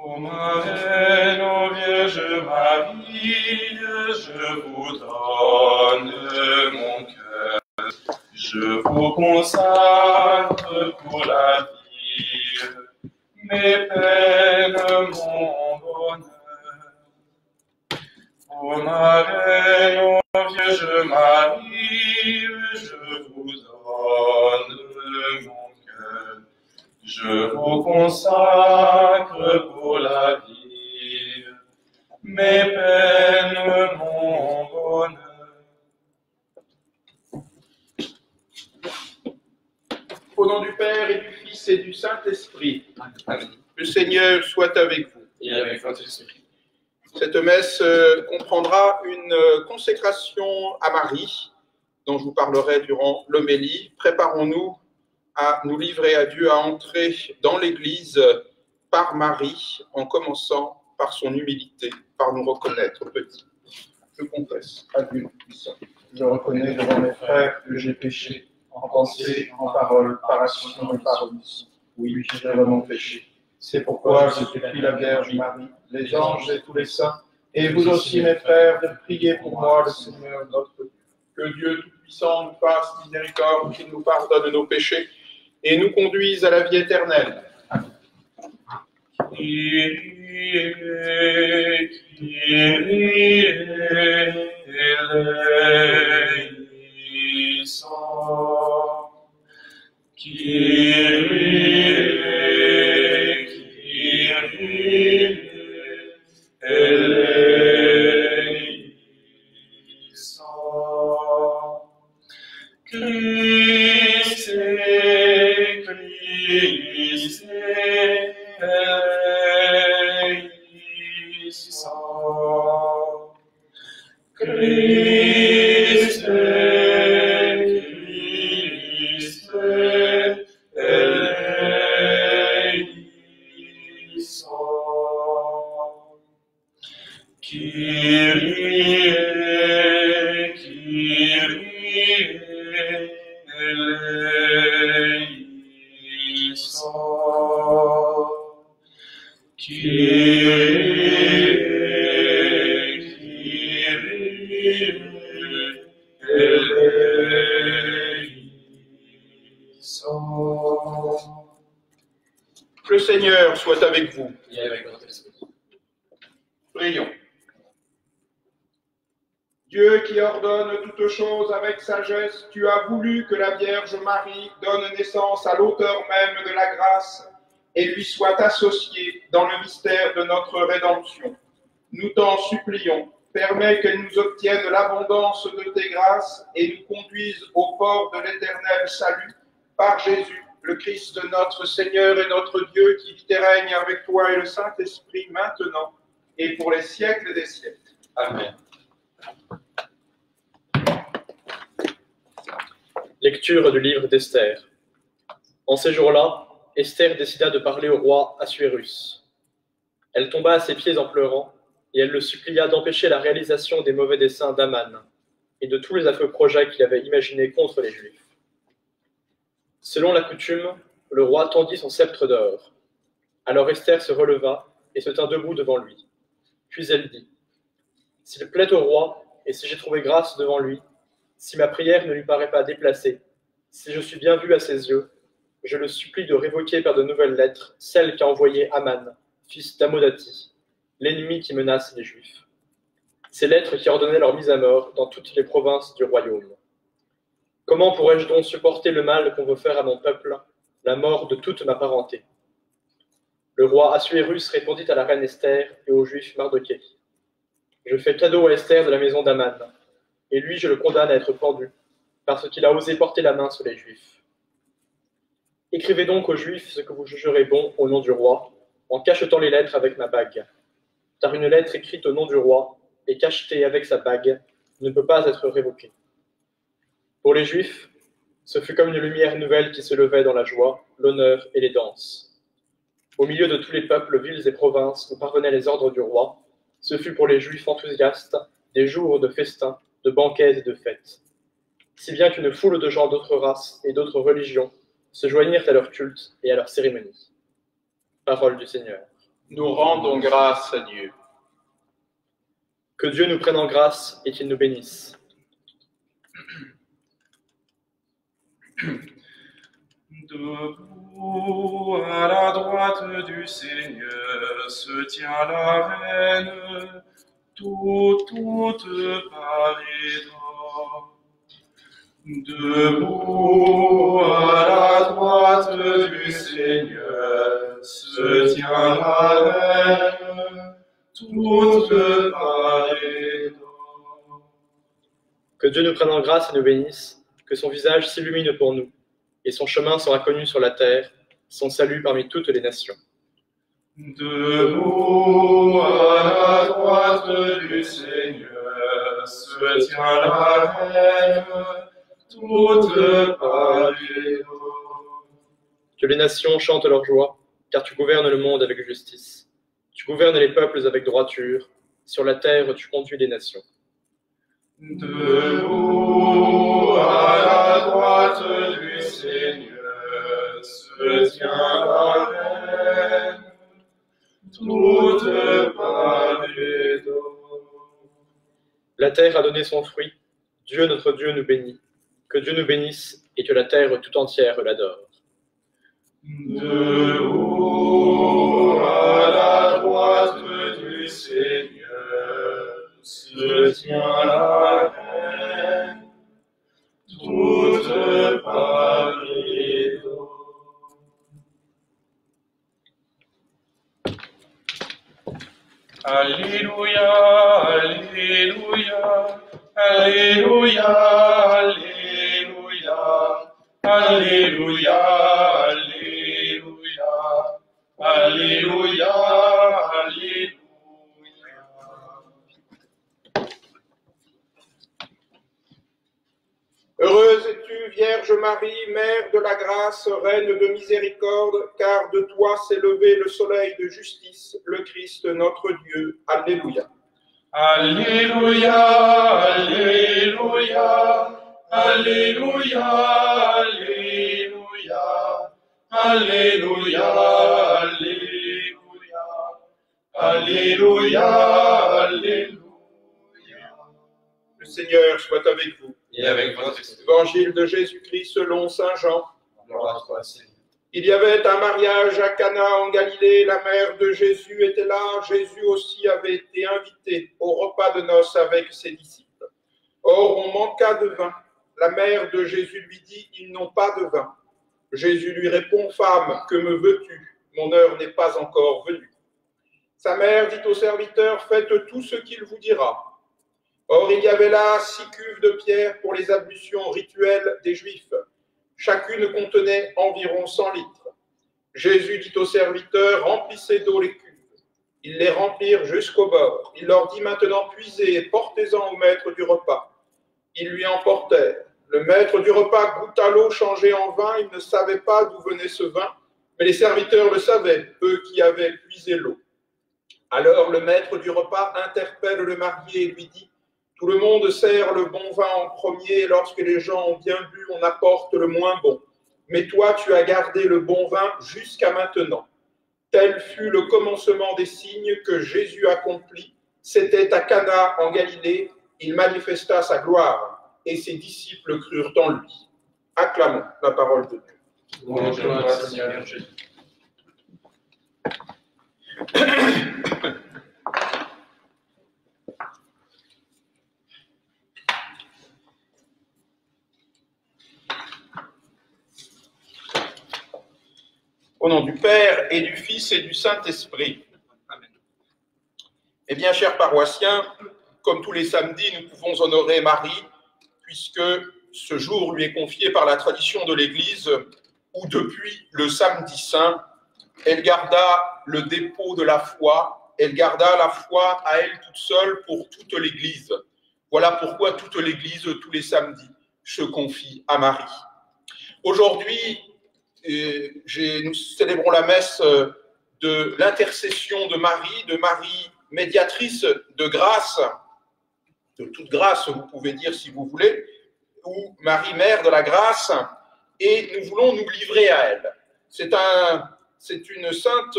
Ô Marraine, ô Vierge Marie, je vous donne mon cœur. Je vous consacre pour la vie, mes peines, mon bonheur. Ô Marraine, ô Vierge Marie, je vous donne mon cœur. Je vous consacre pour la vie, mes peines, mon bonheur. Au nom du Père et du Fils et du Saint-Esprit, le Seigneur soit avec vous. Et avec votre esprit. Cette messe comprendra une consécration à Marie, dont je vous parlerai durant l'homélie. Préparons-nous à nous livrer à Dieu, à entrer dans l'Église par Marie, en commençant par son humilité, par nous reconnaître petits. Je confesse à Dieu Tout-Puissant. Je reconnais devant mes frères que j'ai péché, en pensée, en parole, par action et par omission. Oui, j'ai vraiment péché. C'est pourquoi je supplie la Vierge Marie, les anges et tous les saints, et vous aussi mes frères, de prier pour moi, le Seigneur notre Dieu. Que Dieu Tout-Puissant nous fasse miséricorde, qu'il nous pardonne nos péchés et nous conduise à la vie éternelle. Kyrie, Kyrie eleison. Kyrie, Kyrie eleison. Christe, Christe eleison. Christe, Christe eleison. Kyrie, Kyrie eleison. Kyrie, Kyrie eleison. Le Seigneur soit avec vous. Et avec votre esprit. Prions. Dieu qui ordonne toutes choses avec sagesse, tu as voulu que la Vierge Marie donne naissance à l'auteur même de la grâce et lui soit associée dans le mystère de notre rédemption. Nous t'en supplions, permets qu'elle nous obtienne l'abondance de tes grâces et nous conduise au port de l'éternel salut par Jésus, le Christ notre Seigneur et notre Dieu, qui vit et règne avec toi et le Saint-Esprit maintenant et pour les siècles des siècles. Amen. Lecture du livre d'Esther. En ces jours-là, Esther décida de parler au roi Assuérus. Elle tomba à ses pieds en pleurant, et elle le supplia d'empêcher la réalisation des mauvais desseins d'Aman et de tous les affreux projets qu'il avait imaginés contre les Juifs. Selon la coutume, le roi tendit son sceptre d'or. Alors Esther se releva et se tint debout devant lui. Puis elle dit : « S'il plaît au roi, et si j'ai trouvé grâce devant lui, si ma prière ne lui paraît pas déplacée, si je suis bien vu à ses yeux, je le supplie de révoquer par de nouvelles lettres celles qu'a envoyées Aman, fils d'Amodati, l'ennemi qui menace les Juifs. Ces lettres qui ordonnaient leur mise à mort dans toutes les provinces du royaume. Comment pourrais-je donc supporter le mal qu'on veut faire à mon peuple, la mort de toute ma parenté ? » Le roi Assuérus répondit à la reine Esther et au juif Mardokhée : « Je fais cadeau à Esther de la maison d'Aman, et lui je le condamne à être pendu, parce qu'il a osé porter la main sur les Juifs. Écrivez donc aux Juifs ce que vous jugerez bon au nom du roi, en cachetant les lettres avec ma bague. Car une lettre écrite au nom du roi et cachetée avec sa bague ne peut pas être révoquée. Pour les Juifs, ce fut comme une lumière nouvelle qui se levait dans la joie, l'honneur et les danses. Au milieu de tous les peuples, villes et provinces où parvenaient les ordres du roi, ce fut pour les Juifs enthousiastes des jours de festins, de banquets et de fêtes. Si bien qu'une foule de gens d'autres races et d'autres religions se joignirent à leur culte et à leurs cérémonies. Parole du Seigneur. Nous rendons grâce à Dieu. Que Dieu nous prenne en grâce et qu'il nous bénisse. Debout à la droite du Seigneur se tient la reine, toute parée d'or. Debout à la droite du Seigneur se tient la reine, toute parée d'or. Que Dieu nous prenne en grâce et nous bénisse, que son visage s'illumine pour nous, et son chemin sera connu sur la terre, son salut parmi toutes les nations. Debout à la droite du Seigneur se tient la reine, toute parée d'or. Que les nations chantent leur joie, car tu gouvernes le monde avec justice. Tu gouvernes les peuples avec droiture, sur la terre tu conduis les nations. Debout à la droite du Seigneur se tient la reine, toute parée d'or. La terre a donné son fruit, Dieu notre Dieu nous bénit. Que Dieu nous bénisse et que la terre tout entière l'adore. Debout à la droite du Seigneur se tient la reine, toute parée d'or. Alléluia, Alléluia, Alléluia, Alléluia, Alléluia, Alléluia, Alléluia, Alléluia. Heureuse es-tu, Vierge Marie, Mère de la grâce, Reine de miséricorde, car de toi s'est levé le soleil de justice, le Christ notre Dieu. Alléluia. Alléluia, Alléluia, Alléluia, Alléluia, Alléluia, Alléluia, Alléluia, Alléluia. Le Seigneur soit avec vous. Et avec votre esprit. Évangile de Jésus-Christ selon saint Jean. Gloire à toi, Seigneur. Il y avait un mariage à Cana en Galilée, la mère de Jésus était là, Jésus aussi avait été invité au repas de noces avec ses disciples. Or, on manqua de vin. La mère de Jésus lui dit, ils n'ont pas de vin. Jésus lui répond, femme, que me veux-tu? Mon heure n'est pas encore venue. Sa mère dit au serviteur, faites tout ce qu'il vous dira. Or, il y avait là 6 cuves de pierre pour les ablutions rituelles des Juifs. Chacune contenait environ 100 litres. Jésus dit aux serviteurs, remplissez d'eau les cuves. Ils les remplirent jusqu'au bord. Il leur dit maintenant, puisez et portez-en au maître du repas. Ils lui en portèrent. Le maître du repas goûta l'eau changée en vin. Il ne savait pas d'où venait ce vin, mais les serviteurs le savaient, eux qui avaient puisé l'eau. Alors le maître du repas interpelle le marié et lui dit, tout le monde sert le bon vin en premier, et lorsque les gens ont bien bu, on apporte le moins bon. Mais toi, tu as gardé le bon vin jusqu'à maintenant. Tel fut le commencement des signes que Jésus accomplit. C'était à Cana en Galilée, il manifesta sa gloire, et ses disciples crurent en lui. Acclamons la parole de Dieu. Louange à toi, Seigneur Jésus. Au nom du Père et du Fils et du Saint-Esprit. Eh bien, chers paroissiens, comme tous les samedis, nous pouvons honorer Marie, puisque ce jour lui est confié par la tradition de l'Église, où depuis le samedi saint, elle garda le dépôt de la foi, elle garda la foi à elle toute seule pour toute l'Église. Voilà pourquoi toute l'Église, tous les samedis, se confie à Marie. Aujourd'hui, nous célébrons la messe de l'intercession de Marie médiatrice de grâce, de toute grâce, vous pouvez dire si vous voulez, ou Marie mère de la grâce, et nous voulons nous livrer à elle. C'est une sainte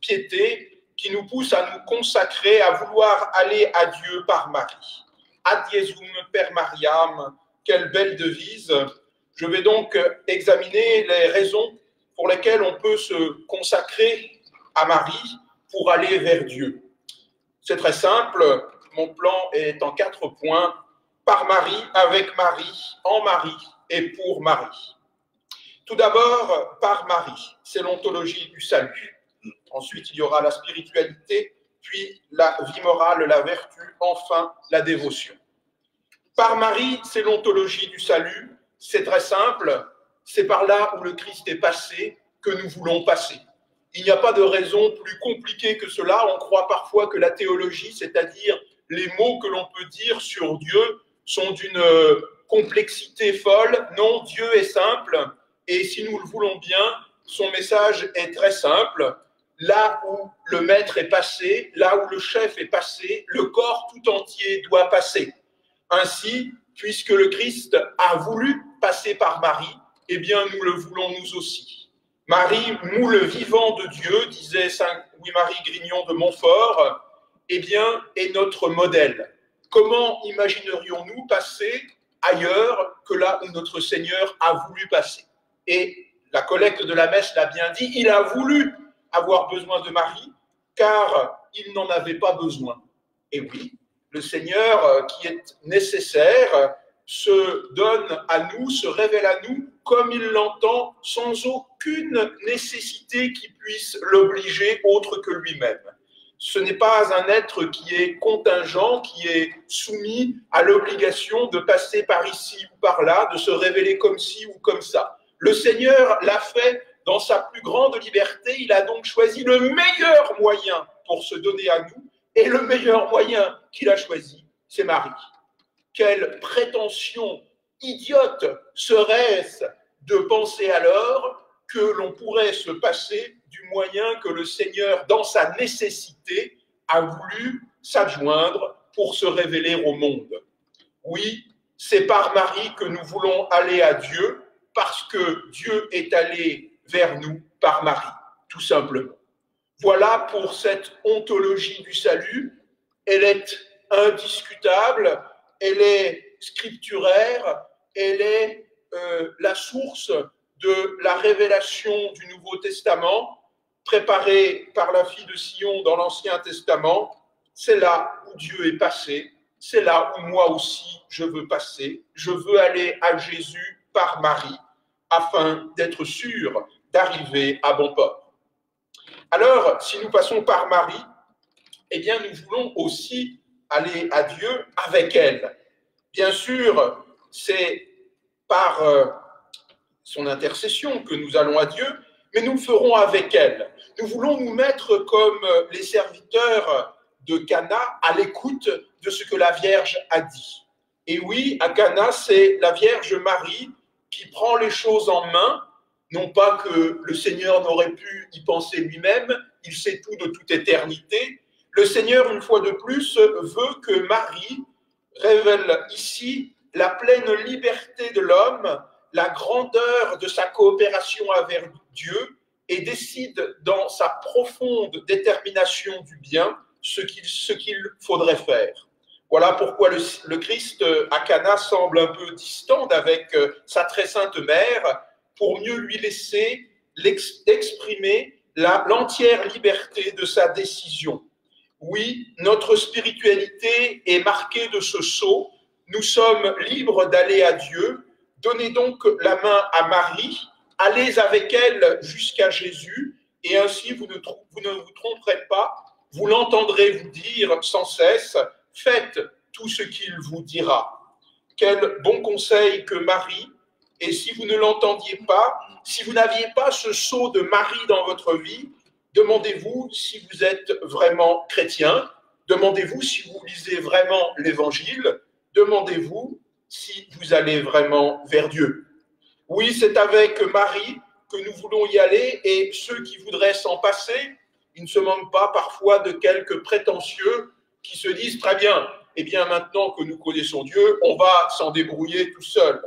piété qui nous pousse à nous consacrer, à vouloir aller à Dieu par Marie. Ad Iesum per Mariam, quelle belle devise. Je vais donc examiner les raisons pour lesquelles on peut se consacrer à Marie pour aller vers Dieu. C'est très simple, mon plan est en 4 points. Par Marie, avec Marie, en Marie et pour Marie. Tout d'abord, par Marie, c'est l'ontologie du salut. Ensuite, il y aura la spiritualité, puis la vie morale, la vertu, enfin la dévotion. Par Marie, c'est l'ontologie du salut. C'est très simple, c'est par là où le Christ est passé que nous voulons passer. Il n'y a pas de raison plus compliquée que cela. On croit parfois que la théologie, c'est-à-dire les mots que l'on peut dire sur Dieu, sont d'une complexité folle. Non, Dieu est simple, et si nous le voulons bien, son message est très simple. Là où le maître est passé, là où le chef est passé, le corps tout entier doit passer. Ainsi, puisque le Christ a voulu passer par Marie, eh bien nous le voulons nous aussi. Marie, moule vivant de Dieu, disait saint Louis-Marie Grignon de Montfort, eh bien, est notre modèle. Comment imaginerions-nous passer ailleurs que là où notre Seigneur a voulu passer? Et la collecte de la messe l'a bien dit, il a voulu avoir besoin de Marie, car il n'en avait pas besoin. Et oui, le Seigneur, qui est nécessaire, se donne à nous, se révèle à nous comme il l'entend, sans aucune nécessité qui puisse l'obliger autre que lui-même. Ce n'est pas un être qui est contingent, qui est soumis à l'obligation de passer par ici ou par là, de se révéler comme ci ou comme ça. Le Seigneur l'a fait dans sa plus grande liberté, il a donc choisi le meilleur moyen pour se donner à nous, et le meilleur moyen qu'il a choisi, c'est Marie. Quelle prétention idiote serait-ce de penser alors que l'on pourrait se passer du moyen que le Seigneur, dans sa nécessité, a voulu s'adjoindre pour se révéler au monde. Oui, c'est par Marie que nous voulons aller à Dieu, parce que Dieu est allé vers nous par Marie, tout simplement. Voilà pour cette ontologie du salut. Elle est indiscutable, elle est scripturaire, elle est la source de la révélation du Nouveau Testament, préparée par la fille de Sion dans l'Ancien Testament. C'est là où Dieu est passé, c'est là où moi aussi je veux passer. Je veux aller à Jésus par Marie, afin d'être sûr d'arriver à bon port. Alors, si nous passons par Marie, eh bien nous voulons aussi aller à Dieu avec elle. Bien sûr, c'est par son intercession que nous allons à Dieu, mais nous le ferons avec elle. Nous voulons nous mettre comme les serviteurs de Cana à l'écoute de ce que la Vierge a dit. Et oui, à Cana, c'est la Vierge Marie qui prend les choses en main, non pas que le Seigneur n'aurait pu y penser lui-même, il sait tout de toute éternité. Le Seigneur, une fois de plus, veut que Marie révèle ici la pleine liberté de l'homme, la grandeur de sa coopération avec Dieu et décide dans sa profonde détermination du bien ce qu'il faudrait faire. Voilà pourquoi le Christ à Cana semble un peu distant avec sa très sainte mère pour mieux lui laisser exprimer l'entière liberté de sa décision. Oui, notre spiritualité est marquée de ce sceau. Nous sommes libres d'aller à Dieu. Donnez donc la main à Marie, allez avec elle jusqu'à Jésus, et ainsi vous ne vous tromperez pas, vous l'entendrez vous dire sans cesse, faites tout ce qu'il vous dira. Quel bon conseil que Marie, et si vous ne l'entendiez pas, si vous n'aviez pas ce sceau de Marie dans votre vie, demandez-vous si vous êtes vraiment chrétien, demandez-vous si vous lisez vraiment l'Évangile, demandez-vous si vous allez vraiment vers Dieu. Oui, c'est avec Marie que nous voulons y aller, et ceux qui voudraient s'en passer, ils ne se manquent pas parfois de quelques prétentieux qui se disent très bien, eh bien maintenant que nous connaissons Dieu, on va s'en débrouiller tout seul.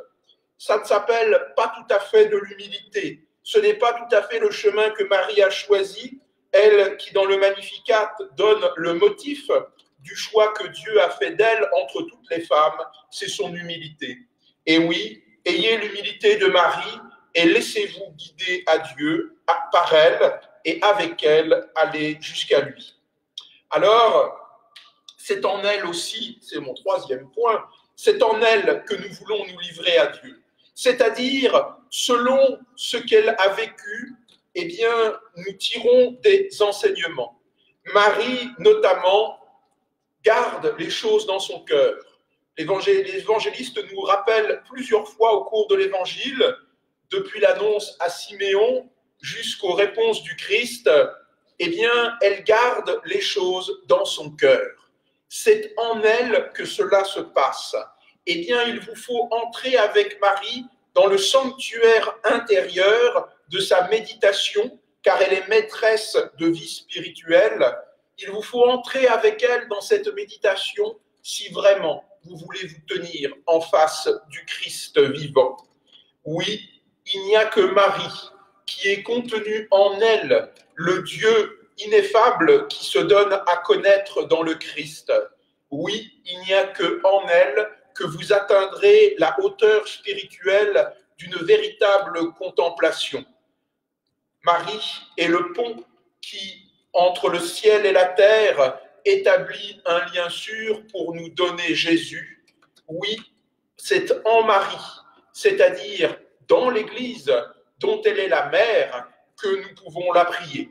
Ça ne s'appelle pas tout à fait de l'humilité. Ce n'est pas tout à fait le chemin que Marie a choisi, elle qui dans le Magnificat donne le motif du choix que Dieu a fait d'elle entre toutes les femmes, c'est son humilité. Et oui, ayez l'humilité de Marie et laissez-vous guider à Dieu, par elle, et avec elle, allez jusqu'à lui. Alors, c'est en elle aussi, c'est mon troisième point, c'est en elle que nous voulons nous livrer à Dieu. C'est-à-dire, selon ce qu'elle a vécu, eh bien, nous tirons des enseignements. Marie, notamment, garde les choses dans son cœur. L'évangéliste nous rappelle plusieurs fois au cours de l'évangile, depuis l'annonce à Siméon jusqu'aux réponses du Christ, eh bien, elle garde les choses dans son cœur. C'est en elle que cela se passe. Eh bien, il vous faut entrer avec Marie dans le sanctuaire intérieur de sa méditation, car elle est maîtresse de vie spirituelle. Il vous faut entrer avec elle dans cette méditation si vraiment vous voulez vous tenir en face du Christ vivant. Oui, il n'y a que Marie qui est contenu en elle, le Dieu ineffable qui se donne à connaître dans le Christ. Oui, il n'y a que en elle que vous atteindrez la hauteur spirituelle d'une véritable contemplation. Marie est le pont qui, entre le ciel et la terre, établit un lien sûr pour nous donner Jésus. Oui, c'est en Marie, c'est-à-dire dans l'Église dont elle est la mère, que nous pouvons la prier.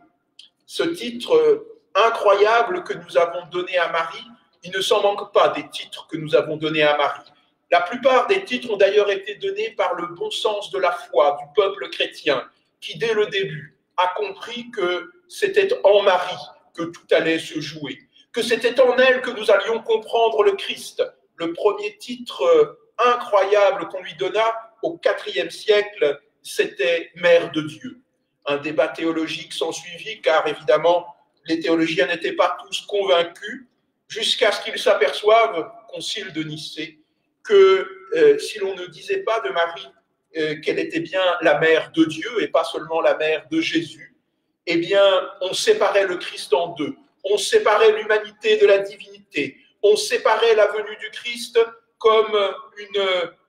Ce titre incroyable que nous avons donné à Marie, il ne s'en manque pas des titres que nous avons donnés à Marie. La plupart des titres ont d'ailleurs été donnés par le bon sens de la foi du peuple chrétien, qui dès le début a compris que c'était en Marie que tout allait se jouer, que c'était en elle que nous allions comprendre le Christ. Le premier titre incroyable qu'on lui donna au IVe siècle, c'était Mère de Dieu. Un débat théologique s'ensuivit, car évidemment, les théologiens n'étaient pas tous convaincus, jusqu'à ce qu'ils s'aperçoivent, concile de Nicée, que si l'on ne disait pas de Marie qu'elle était bien la mère de Dieu et pas seulement la mère de Jésus, eh bien, on séparait le Christ en deux. On séparait l'humanité de la divinité. On séparait la venue du Christ comme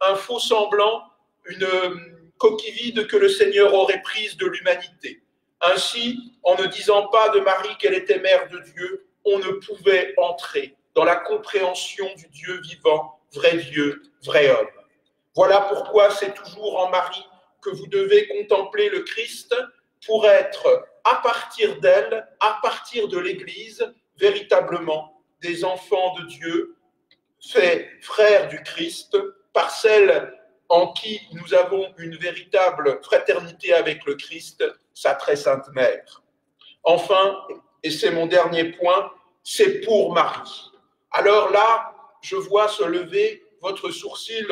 un faux semblant, une coquille vide que le Seigneur aurait prise de l'humanité. Ainsi, en ne disant pas de Marie qu'elle était mère de Dieu, on ne pouvait entrer dans la compréhension du Dieu vivant, vrai Dieu, vrai homme. Voilà pourquoi c'est toujours en Marie que vous devez contempler le Christ pour être, à partir d'elle, à partir de l'Église, véritablement des enfants de Dieu, faits frères du Christ, par celle en qui nous avons une véritable fraternité avec le Christ, sa très sainte mère. Enfin, et c'est mon dernier point, c'est pour Marie. Alors là, je vois se lever votre sourcil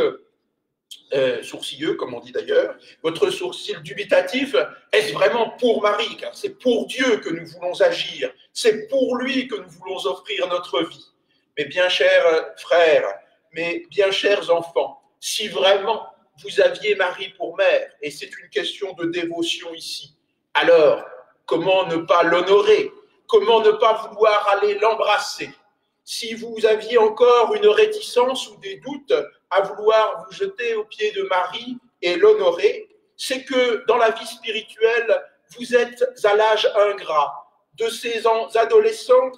sourcilleux, comme on dit d'ailleurs, votre sourcil dubitatif. Est-ce vraiment pour Marie? Car c'est pour Dieu que nous voulons agir, c'est pour lui que nous voulons offrir notre vie. Mais bien chers frères, mes bien chers enfants, si vraiment vous aviez Marie pour mère, et c'est une question de dévotion ici, alors comment ne pas l'honorer? Comment ne pas vouloir aller l'embrasser? Si vous aviez encore une réticence ou des doutes à vouloir vous jeter aux pieds de Marie et l'honorer, c'est que dans la vie spirituelle, vous êtes à l'âge ingrat de ces adolescents,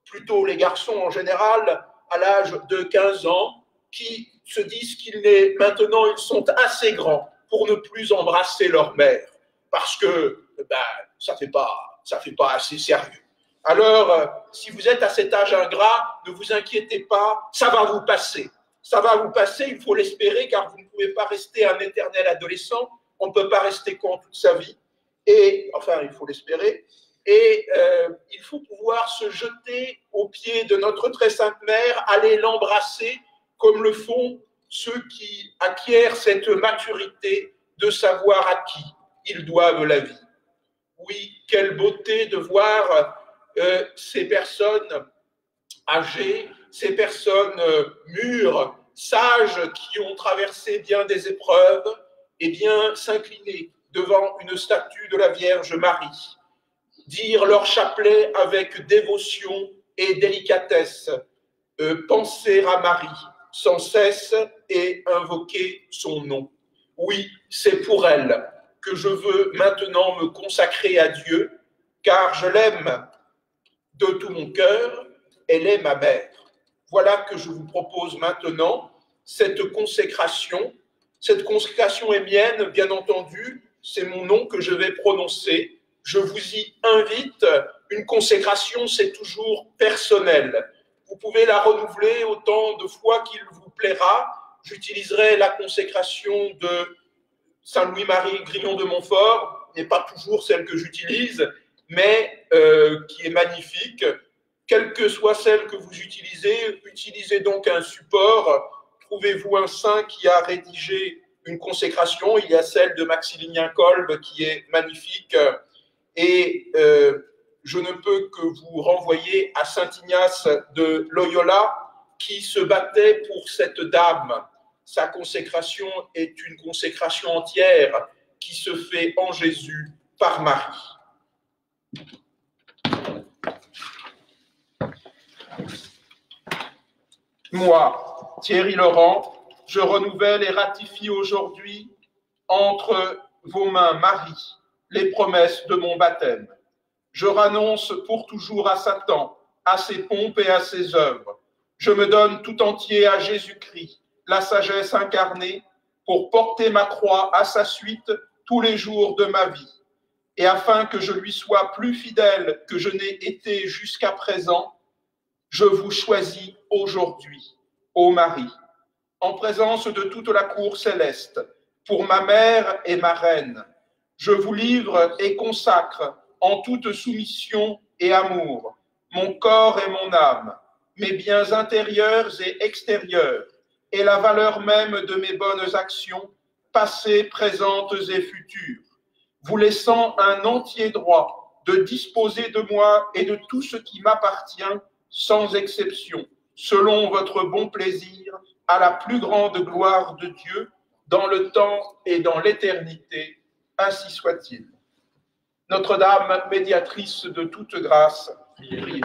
plutôt les garçons en général, à l'âge de 15 ans, qui se disent maintenant ils sont assez grands pour ne plus embrasser leur mère, parce que ça fait pas assez sérieux. Alors, si vous êtes à cet âge ingrat, ne vous inquiétez pas, ça va vous passer. Ça va vous passer, il faut l'espérer, car vous ne pouvez pas rester un éternel adolescent, on ne peut pas rester con toute sa vie, et enfin, il faut l'espérer, et il faut pouvoir se jeter aux pieds de notre très sainte mère, aller l'embrasser, comme le font ceux qui acquièrent cette maturité de savoir à qui ils doivent la vie. Oui, quelle beauté de voir ces personnes âgées, ces personnes mûres, sages, qui ont traversé bien des épreuves, et bien s'incliner devant une statue de la Vierge Marie. dire leur chapelet avec dévotion et délicatesse, penser à Marie sans cesse et invoquer son nom. Oui, c'est pour elle que je veux maintenant me consacrer à Dieu, car je l'aime de tout mon cœur, elle est ma mère. Voilà que je vous propose maintenant cette consécration. Cette consécration est mienne, bien entendu, c'est mon nom que je vais prononcer. Je vous y invite. Une consécration, c'est toujours personnel. Vous pouvez la renouveler autant de fois qu'il vous plaira. J'utiliserai la consécration de Saint Louis-Marie Grillon de Montfort, n'est pas toujours celle que j'utilise, mais qui est magnifique. Quelle que soit celle que vous utilisez donc un support. Trouvez-vous un saint qui a rédigé une consécration. Il y a celle de Maximilien Kolb qui est magnifique. Et je ne peux que vous renvoyer à saint Ignace de Loyola qui se battait pour cette dame. Sa consécration est une consécration entière qui se fait en Jésus par Marie. Moi, Thierry Laurent, je renouvelle et ratifie aujourd'hui entre vos mains, Marie, les promesses de mon baptême. Je renonce pour toujours à Satan, à ses pompes et à ses œuvres. Je me donne tout entier à Jésus-Christ, la sagesse incarnée, pour porter ma croix à sa suite tous les jours de ma vie. Et afin que je lui sois plus fidèle que je n'ai été jusqu'à présent, je vous choisis aujourd'hui, ô Marie, en présence de toute la cour céleste, pour ma mère et ma reine. Je vous livre et consacre en toute soumission et amour mon corps et mon âme, mes biens intérieurs et extérieurs, et la valeur même de mes bonnes actions, passées, présentes et futures, vous laissant un entier droit de disposer de moi et de tout ce qui m'appartient, sans exception, selon votre bon plaisir, à la plus grande gloire de Dieu, dans le temps et dans l'éternité, ainsi soit-il. Notre-Dame, médiatrice de toute grâce, priez.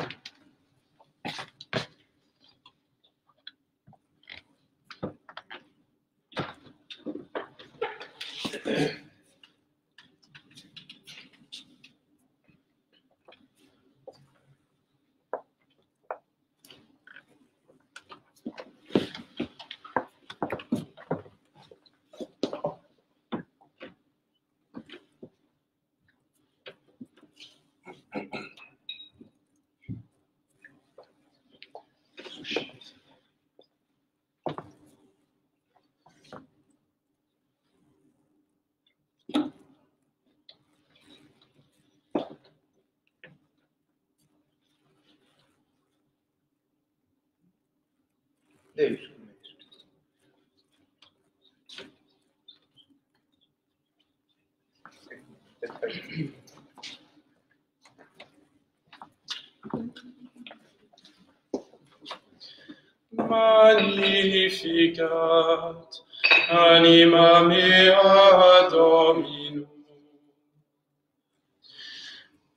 Magnificat anima mea Dominum,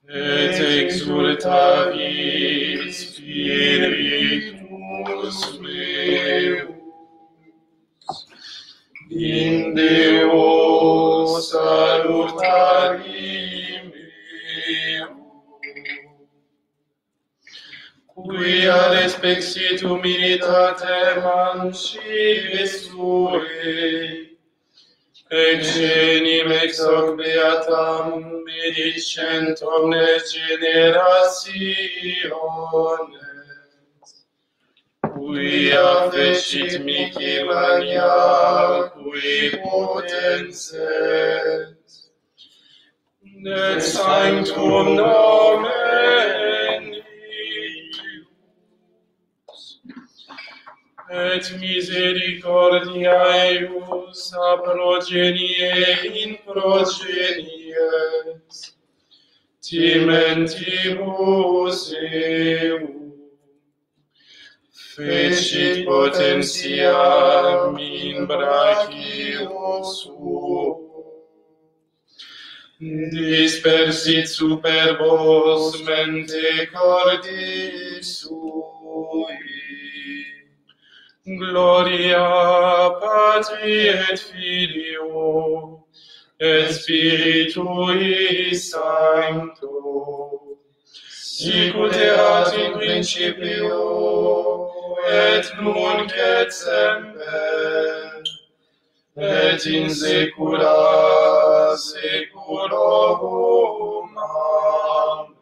et exultavit spiritus meus in Deo salutari meum, qui ad expexitum humilitatem anci sue, exenim ex hoc beatam benedicent omnes generationes, quia fecit mihi mania, qui potens et, et sanctum nomen et misericordia eius a progenie in progenies, timentibus eum, fecit potentiam in brachium suo, dispersit superbos mente cordis sui. Gloria Patri et Filio et Spiritui Sancto, sicut erat in principio, et nunc et semper, et in saecula saeculorum. Amen.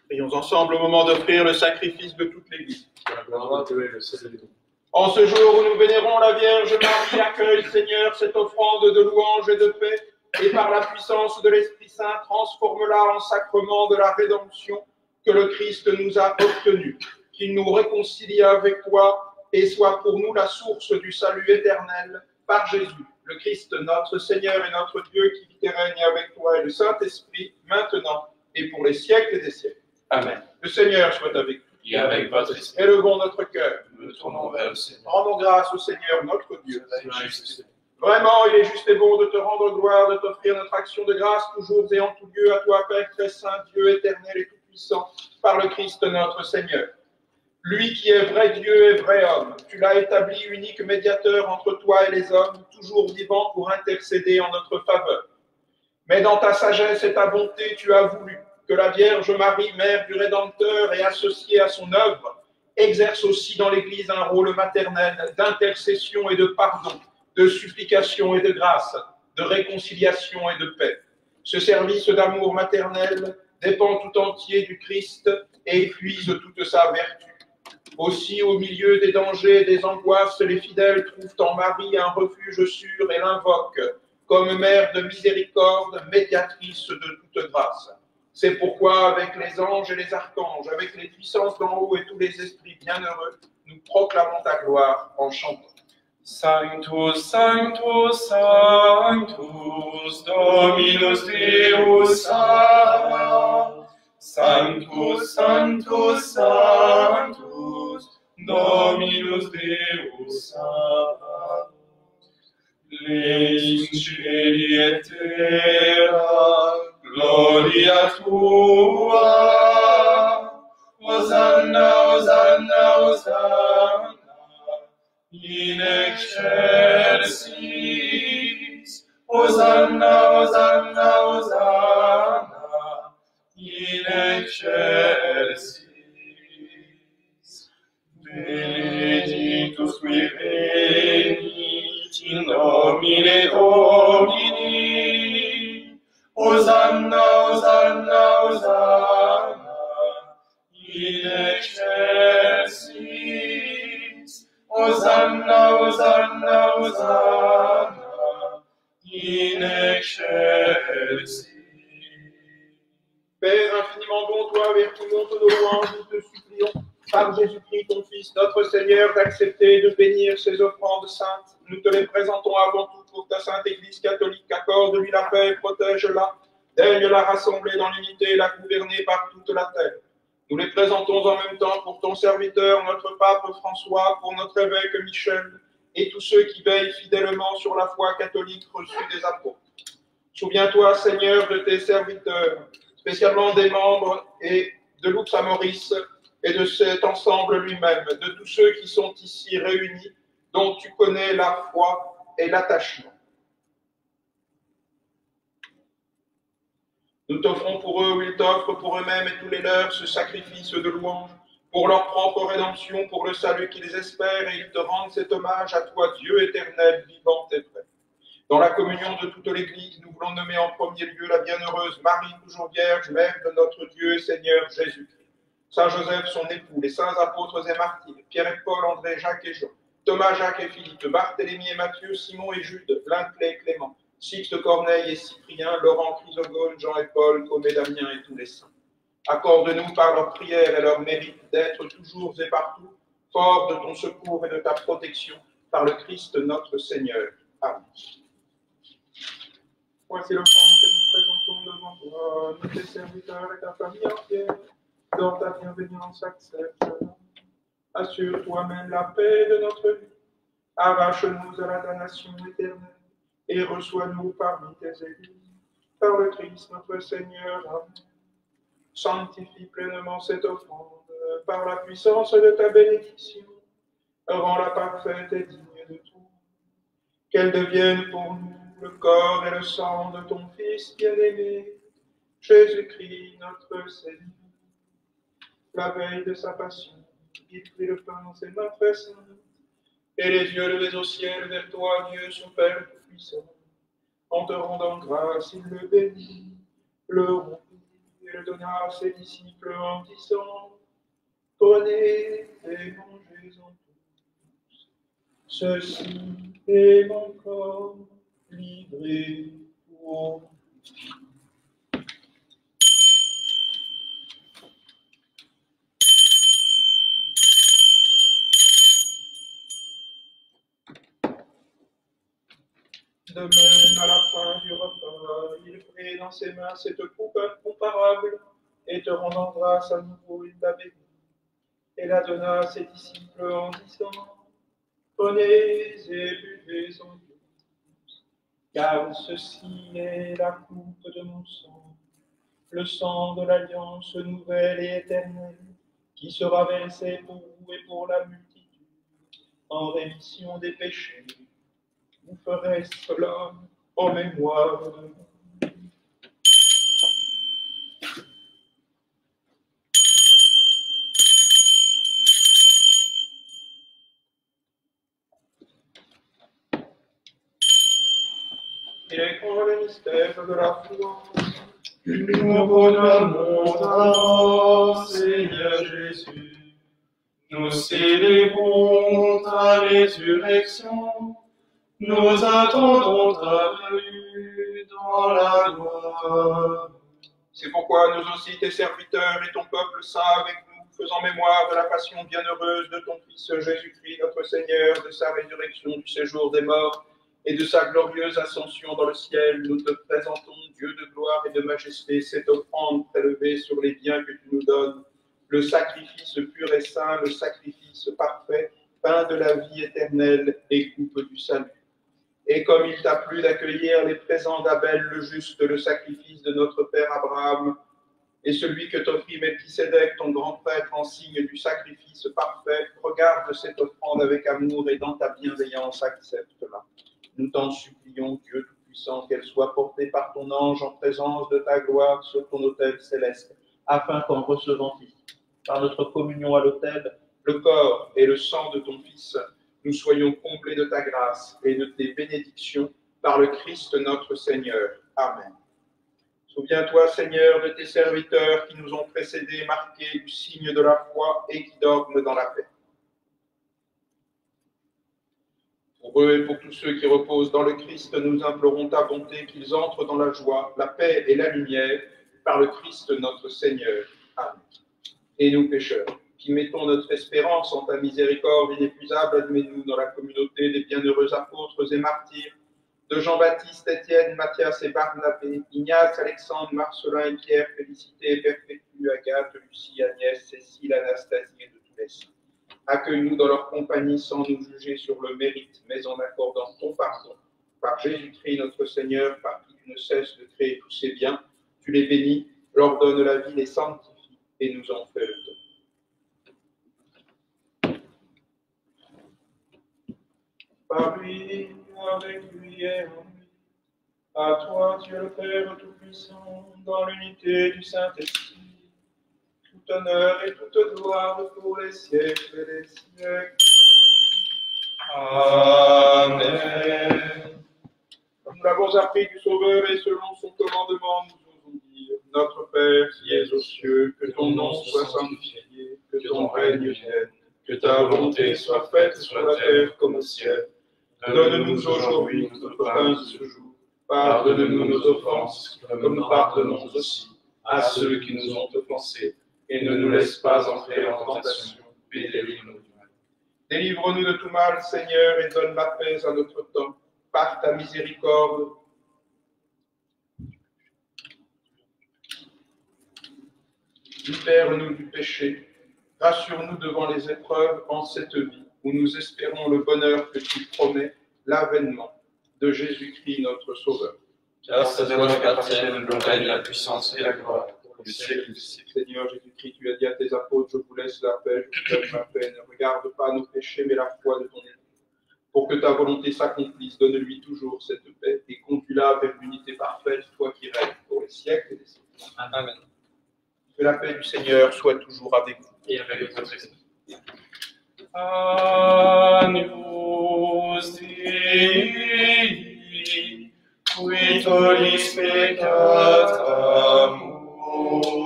Prions ensemble au moment d'offrir le sacrifice de toute l'Église. La gloire de Dieu et le salut de Dieu. En ce jour où nous vénérons la Vierge Marie, accueille, Seigneur, cette offrande de louange et de paix, et par la puissance de l'Esprit Saint, transforme-la en sacrement de la rédemption que le Christ nous a obtenu, qu'il nous réconcilie avec toi et soit pour nous la source du salut éternel par Jésus, le Christ, notre Seigneur et notre Dieu, qui vit et règne avec toi et le Saint-Esprit, maintenant et pour les siècles des siècles. Amen. Le Seigneur soit avec vous. Et avec votre esprit, Élevons notre cœur. nous tournons vers le Seigneur. Rendons grâce au Seigneur notre Dieu. Juste. Vraiment, il est juste et bon de te rendre gloire, de t'offrir notre action de grâce toujours et en tout lieu à toi, Père très saint, Dieu éternel et tout-puissant, par le Christ notre Seigneur. Lui qui est vrai Dieu et vrai homme, tu l'as établi unique médiateur entre toi et les hommes, toujours vivant pour intercéder en notre faveur. Mais dans ta sagesse et ta bonté, tu as voulu que la Vierge Marie, mère du Rédempteur et associée à son œuvre, exerce aussi dans l'Église un rôle maternel d'intercession et de pardon, de supplication et de grâce, de réconciliation et de paix. Ce service d'amour maternel dépend tout entier du Christ et épuise toute sa vertu. Aussi, au milieu des dangers et des angoisses, les fidèles trouvent en Marie un refuge sûr et l'invoquent comme mère de miséricorde, médiatrice de toute grâce. C'est pourquoi, avec les anges et les archanges, avec les puissances d'en haut et tous les esprits bienheureux, nous proclamons ta gloire en chantant. Sanctus, Sanctus, Sanctus, Dominus Deus Sabaoth. Sanctus, Sanctus, Sanctus, Dominus Deus Sabaoth. Leis in cieli et terra, gloria tua. Hosanna, Hosanna, Hosanna, in excelsis. Hosanna, Hosanna, Hosanna, in excelsis. Benedictus qui venit in nomine Domini. Hosanna, Hosanna, Hosanna, in excelsis. Hosanna, Hosanna, Hosanna, in excelsis. Père infiniment bon, toi, vers qui monte nos louanges, nous te supplions, par Jésus-Christ, ton Fils, notre Seigneur, d'accepter et de bénir ces offrandes saintes. Nous te les présentons avant tout pour ta sainte Église catholique. Accorde-lui la paix, protège-la, daigne la rassembler dans l'unité et la gouverner par toute la terre. Nous les présentons en même temps pour ton serviteur, notre pape François, pour notre évêque Michel, et tous ceux qui veillent fidèlement sur la foi catholique reçue des apôtres. Souviens-toi, Seigneur, de tes serviteurs, spécialement des membres et de Lux Amoris et de cet ensemble lui-même, de tous ceux qui sont ici réunis, dont tu connais la foi et l'attachement. Nous t'offrons pour eux, ou ils t'offrent pour eux-mêmes et tous les leurs, ce sacrifice de louange, pour leur propre rédemption, pour le salut qu'ils espèrent, et ils te rendent cet hommage à toi, Dieu éternel, vivant et vrai. Dans la communion de toute l'Église, nous voulons nommer en premier lieu la bienheureuse Marie, toujours vierge, mère de notre Dieu et Seigneur Jésus-Christ. Saint Joseph, son époux, les saints apôtres et martyrs, Pierre et Paul, André, Jacques et Jean, Thomas, Jacques et Philippe, Barthélemy et Matthieu, Simon et Jude, Lindley et Clément, Sixte, Corneille et Cyprien, Laurent, Chrysogone, Jean et Paul, Comé, Damien et tous les saints. Accorde-nous par leurs prières et leurs mérites d'être toujours et partout forts de ton secours et de ta protection, par le Christ notre Seigneur. Amen. Voici le temps que nous présentons devant toi, nous tes serviteurs et ta famille entière, dans ta bienveillance accepte. Assure toi-même la paix de notre vie. Arrache-nous à la damnation éternelle et reçois-nous parmi tes élus. Par le Christ notre Seigneur. Amen. Sanctifie pleinement cette offrande par la puissance de ta bénédiction. Rends-la parfaite et digne de toi. Qu'elle devienne pour nous le corps et le sang de ton Fils bien-aimé, Jésus-Christ notre Seigneur. La veille de sa passion, il prit le pain, ses mains très saintes, et les yeux levés au ciel vers toi, Dieu son Père tout-puissant. En te rendant grâce, il le bénit, le rompit et le donna à ses disciples en disant: Prenez et mangez-en tous. Ceci est mon corps livré pour vous. De même, à la fin du repas, il prit dans ses mains cette coupe incomparable, et te rendant grâce à nouveau, il la bénit, et la donna à ses disciples en disant: Prenez et buvez-en tous, car ceci est la coupe de mon sang, le sang de l'alliance nouvelle et éternelle, qui sera versé pour vous et pour la multitude, en rémission des péchés. Vous ferez cela en mémoire de moi. Il est grand le mystère de la foi. Nous proclamons ta Seigneur Jésus. Nous célébrons ta résurrection. Nous attendons ta venue dans la gloire. C'est pourquoi nous aussi, tes serviteurs et ton peuple saint avec nous, faisant mémoire de la passion bienheureuse de ton Fils Jésus-Christ, notre Seigneur, de sa résurrection du séjour des morts et de sa glorieuse ascension dans le ciel, nous te présentons, Dieu de gloire et de majesté, cette offrande prélevée sur les biens que tu nous donnes, le sacrifice pur et saint, le sacrifice parfait, pain de la vie éternelle et coupe du salut. Et comme il t'a plu d'accueillir les présents d'Abel le juste, le sacrifice de notre père Abraham, et celui que t'offrit Melchisédek, ton grand prêtre, en signe du sacrifice parfait, regarde cette offrande avec amour et dans ta bienveillance accepte-la. Nous t'en supplions, Dieu Tout-Puissant, qu'elle soit portée par ton ange en présence de ta gloire sur ton autel céleste, afin qu'en recevant ici, par notre communion à l'autel, le corps et le sang de ton Fils, nous soyons comblés de ta grâce et de tes bénédictions par le Christ notre Seigneur. Amen. Souviens-toi, Seigneur, de tes serviteurs qui nous ont précédés, marqués du signe de la foi et qui dorment dans la paix. Pour eux et pour tous ceux qui reposent dans le Christ, nous implorons ta bonté qu'ils entrent dans la joie, la paix et la lumière par le Christ notre Seigneur. Amen. Et nous, pécheurs, qui mettons notre espérance en ta miséricorde inépuisable, admets-nous dans la communauté des bienheureux apôtres et martyrs, de Jean-Baptiste, Étienne, Matthias et Barnabé, Ignace, Alexandre, Marcelin et Pierre, Félicité, Perpétue, Agathe, Lucie, Agnès, Cécile, Anastasie et de tous les saints. Accueille-nous dans leur compagnie sans nous juger sur le mérite, mais en accordant ton pardon. Par Jésus-Christ notre Seigneur, par qui tu ne cesses de créer tous ces biens, tu les bénis, leur donnes la vie, les sanctifies et nous en fais le don. Par lui, avec lui et en lui, à toi, Dieu le Père Tout-Puissant, dans l'unité du Saint-Esprit, tout honneur et toute gloire pour les siècles des siècles. Amen. Comme nous l'avons appris du Sauveur et selon son commandement, nous osons dire: Notre Père qui es aux cieux, que ton nom soit sanctifié, que ton règne vienne, que ta volonté soit faite sur la terre comme au ciel. Donne-nous aujourd'hui notre pain de ce jour. Pardonne-nous nos offenses, comme nous pardonnons aussi à ceux qui nous ont offensés. Et ne nous laisse pas entrer en tentation, mais délivre-nous du mal. Délivre-nous de tout mal, Seigneur, et donne la paix à notre temps. Par ta miséricorde, libère-nous du péché. Rassure-nous devant les épreuves en cette vie, où nous espérons le bonheur que tu promets, l'avènement de Jésus-Christ notre Sauveur. Car c'est de toi qu'appartiennent le règne, la puissance et la gloire, pour le siècle des siècles. Seigneur Jésus-Christ, tu as dit à tes apôtres, je vous laisse la paix, je vous donne ma paix. Ne regarde pas nos péchés, mais la foi de ton Église. Pour que ta volonté s'accomplisse, donne-lui toujours cette paix et conduis-la vers l'unité parfaite, toi qui règnes pour les siècles des siècles. Amen. Que la paix du Seigneur soit toujours avec vous. Et avec votre esprit. Agnus Dei, qui tollis peccata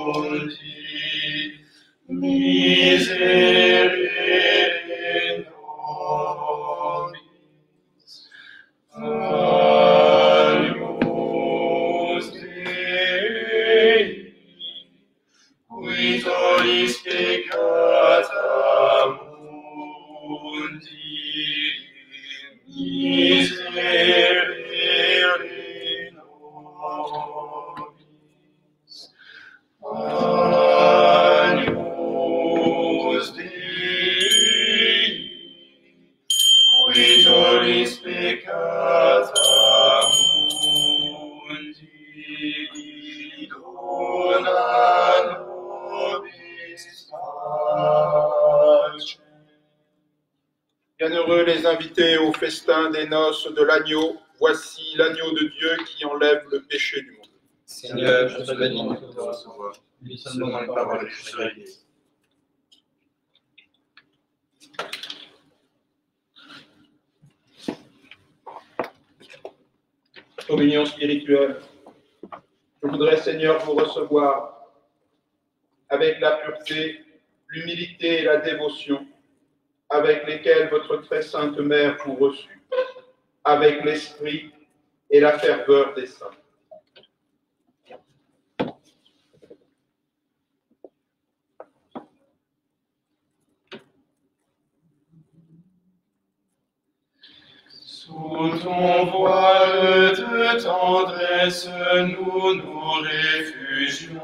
mundi, miserere nobis. Agnus Dei, qui tollis peccata mundi, miserere nobis. Agnus Dei, qui tollis peccata mundi, dona nobis pace. Bienheureux les invités au festin des noces de l'agneau. Voici l'agneau de Dieu qui enlève le péché du monde. Seigneur, je te bénis de te recevoir. Dis seulement les paroles et je serai guéri. Communion spirituelle. Je voudrais, Seigneur, vous recevoir avec la pureté, l'humilité et la dévotion avec lesquelles votre très sainte mère vous reçut, avec l'esprit et la ferveur des saints. Sous ton voile de tendresse, nous nous réfugions.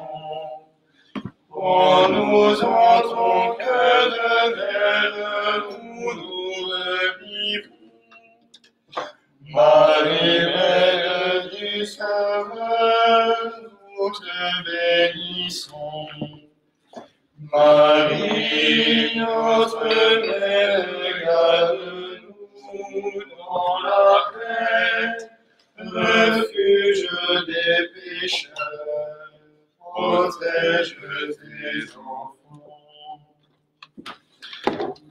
En nous entrons que de mer où nous revivons. Marie, Mère du Sauveur, nous te bénissons. Marie, notre Mère, garde-nous dans la paix, refuge des pécheurs. Protège tes enfants.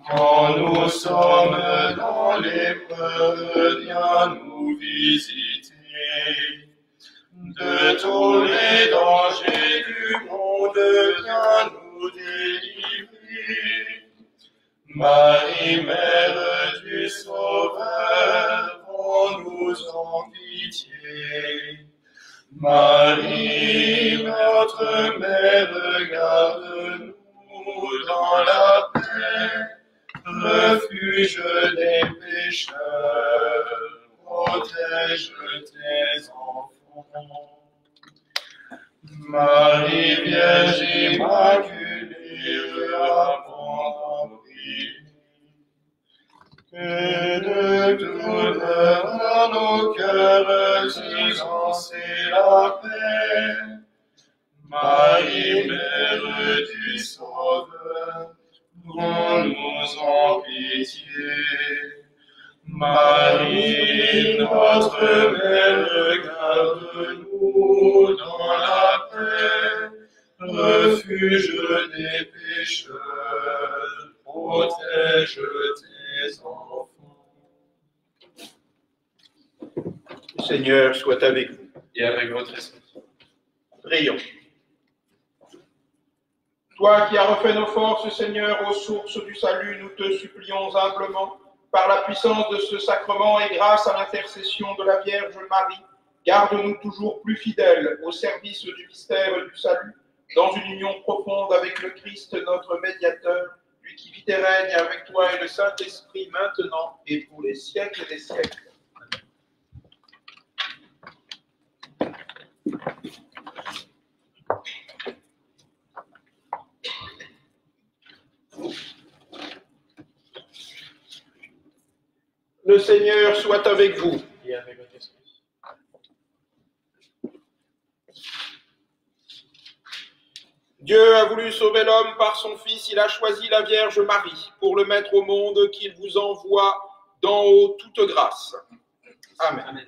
Quand nous sommes dans l'épreuve, viens nous visiter. De tous les dangers du monde, viens nous délivrer. Marie, Mère du Sauveur, prends-nous en pitié. Marie, notre Mère, garde-nous dans la paix, refuge des pécheurs, protège tes enfants. Marie, Vierge immaculée, répands en prière. Que de douleur dans nos cœurs, silence et la paix. Marie, Mère du Sauveur, prends-nous en pitié. Marie, notre Mère, garde-nous dans la paix, refuge des pécheurs, protège tes enfants. Le Seigneur soit avec vous. Et avec votre esprit. Prions. Toi qui as refait nos forces, Seigneur, aux sources du salut, nous te supplions humblement, par la puissance de ce sacrement et grâce à l'intercession de la Vierge Marie, garde-nous toujours plus fidèles au service du mystère du salut, dans une union profonde avec le Christ, notre médiateur, lui qui vit et règne avec toi et le Saint-Esprit maintenant et pour les siècles des siècles. Le Seigneur soit avec vous. et avec votre esprit. Dieu a voulu sauver l'homme par son Fils, il a choisi la Vierge Marie pour le mettre au monde, qu'il vous envoie d'en haut toute grâce. Amen. Amen.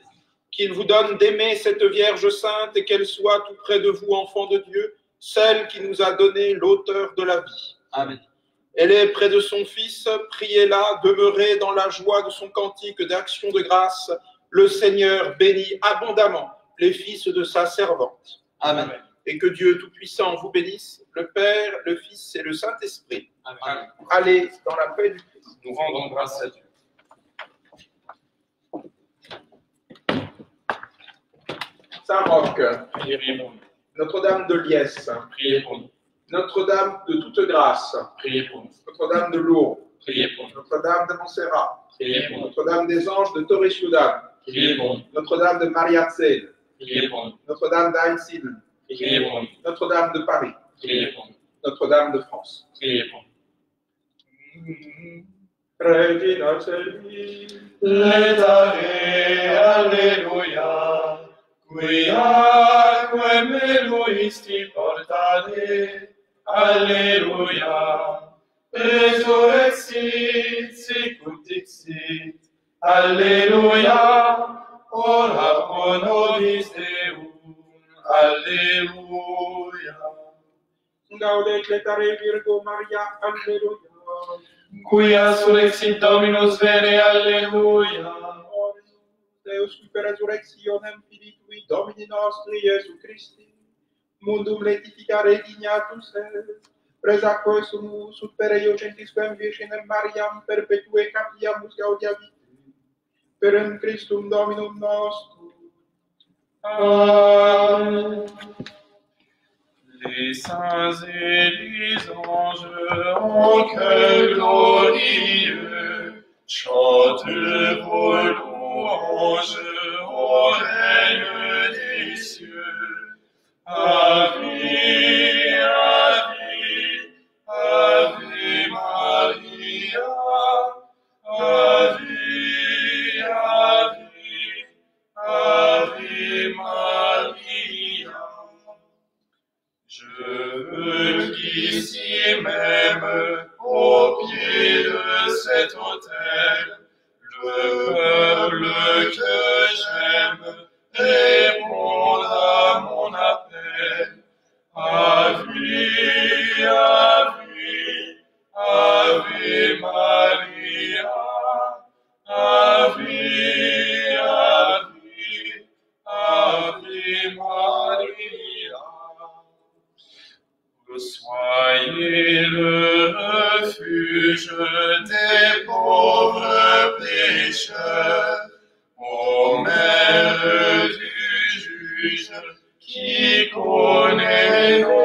Qu'il vous donne d'aimer cette Vierge sainte et qu'elle soit tout près de vous, enfants de Dieu, celle qui nous a donné l'auteur de la vie. Amen. Elle est près de son Fils, priez-la, demeurez dans la joie de son cantique d'action de grâce. Le Seigneur bénit abondamment les fils de sa servante. Amen. Et que Dieu Tout-Puissant vous bénisse, le Père, le Fils et le Saint-Esprit. Amen. Allez dans la paix du Christ. Nous rendons grâce à Dieu. Saint-Roch, Priez pour nous. Notre-Dame de Liesse, Priez pour nous. Notre-Dame de toute grâce, Priez pour nous. Notre-Dame de Lourdes, Priez pour nous. Notre-Dame de Montserrat, Priez pour nous. Notre-Dame des Anges de Torre Ciudad, Priez pour nous. Notre-Dame de Mariazell, Priez pour nous. Notre-Dame d'Einsil, Priez pour nous. Notre-Dame de Paris, Priez pour nous. Notre-Dame de France. Priez pour nous. Regina Celi, Letare, alleluia, quiaque meluisti portare, alleluia, resurrexit, sicut dixit, alleluia, ora pro nobis Deum, alleluia. Gaudet Letare Virgo Maria, Alleluia. Quia surrexit Dominus vere, alleluia. Deus qui per resurrectionem filii Domini nostri Iesu Christi, mundum letificare dignatus est, presaque sumus ut per eiocentisquem Virginem Mariam perpetue capiamus gaudia vitae, per Christum Dominum nostrum. Amen. Les saints et les anges en chœur glorieux chantent vos louanges au règne des cieux. Ave, Ave, Ave Maria, Ave, Ave, Ave Maria. Je veux qu'ici même, au pied de cet autel, le peuple que j'aime réponde à mon appel. Ave, Ave, Ave Maria, Ave, Ave, Ave Maria. Soyez le refuge des pauvres pécheurs, ô Mère du juge qui connaît nos